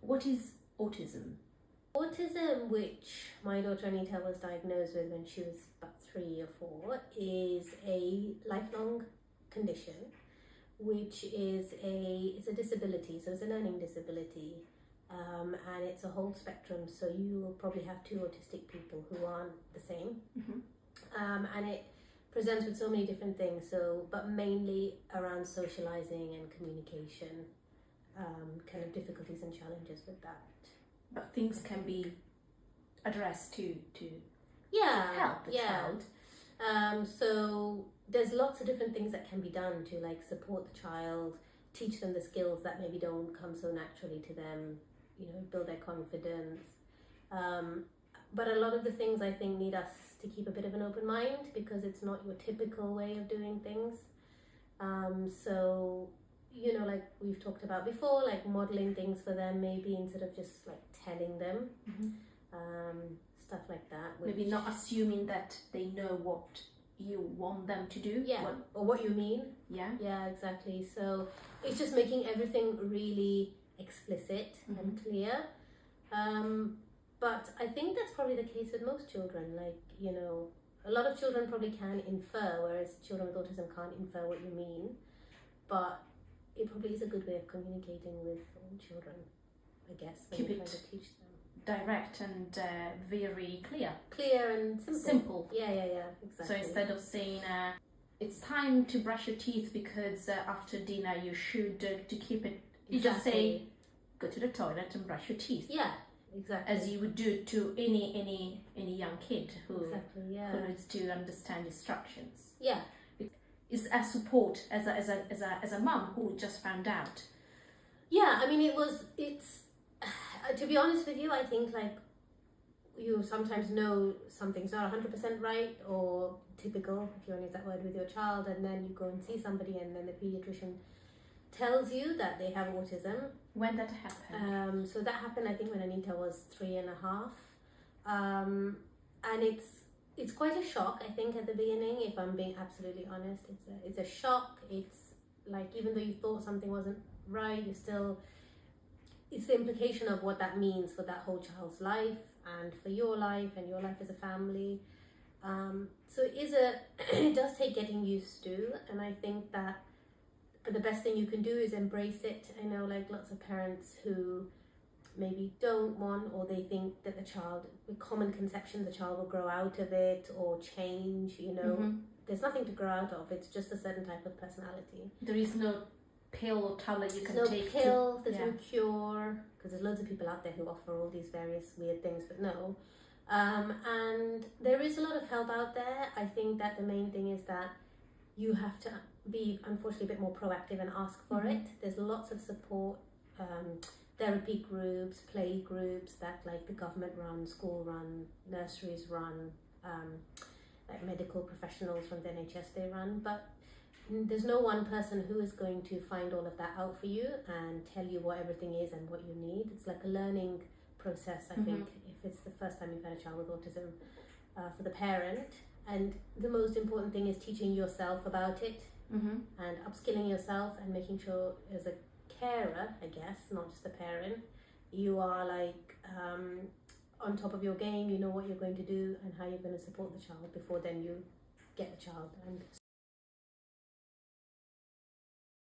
What is autism? Autism, which my daughter Anita was diagnosed with when she was about 3 or 4, is a lifelong condition, which is it's a disability, so it's a learning disability, and it's a whole spectrum. So you will probably have 2 autistic people who aren't the same, and it presents with so many different things. So, but mainly around socializing and communication, kind of difficulties and challenges with that. But things can be addressed to help the child. So there's lots of different things that can be done to like support the child, teach them the skills that maybe don't come so naturally to them, you know, build their confidence. But a lot of the things I think need us to keep a bit of an open mind, because it's not your typical way of doing things. So, you know, like we've talked about before, like modeling things for them maybe instead of just like telling them, stuff like that. Maybe not assuming that they know what you want them to do. Yeah, or what you mean. Yeah. Yeah, exactly. So it's just making everything really explicit and clear. But I think that's probably the case with most children. Like, you know, a lot of children probably can infer, whereas children with autism can't infer what you mean. But it probably is a good way of communicating with all children, I guess. Keep it trying to teach them. Direct and very clear. Clear and simple. Simple. Yeah, exactly. So instead of saying, it's time to brush your teeth because after dinner you should, to keep it, you just say, go to the toilet and brush your teeth. Yeah, exactly. As you would do to any young kid who needs to understand instructions. Yeah. Is a support as a mum who just found out. Yeah, I mean, it's to be honest with you, I think like you sometimes know something's not 100% right or typical, if you want to use that word, with your child, and then you go and see somebody and then the pediatrician tells you that they have autism. When that happened? So that happened, I think, when Anita was 3.5, and it's quite a shock, I think, at the beginning, if I'm being absolutely honest. It's a shock. It's like, even though you thought something wasn't right, it's the implication of what that means for that whole child's life and for your life and your life as a family. So it does take getting used to, and I think that the best thing you can do is embrace it. I know like lots of parents who maybe don't want, or they think that the child, with common conception, the child will grow out of it or change, you know. There's nothing to grow out of. It's just a certain type of personality. There is no pill or tablet you can take. There's no pill, there's no cure, because there's loads of people out there who offer all these various weird things, but no. And there is a lot of help out there. I think that the main thing is that you have to be, unfortunately, a bit more proactive and ask for it. There's lots of support, therapy groups, play groups that like the government run, school run, nurseries run, like medical professionals from the NHS they run, but there's no one person who is going to find all of that out for you and tell you what everything is and what you need. It's like a learning process, I think, if it's the first time you've had a child with autism, for the parent. And the most important thing is teaching yourself about it and upskilling yourself and making sure, as a carer, I guess, not just a parent, you are like on top of your game. You know what you're going to do and how you're going to support the child before then you get the child. And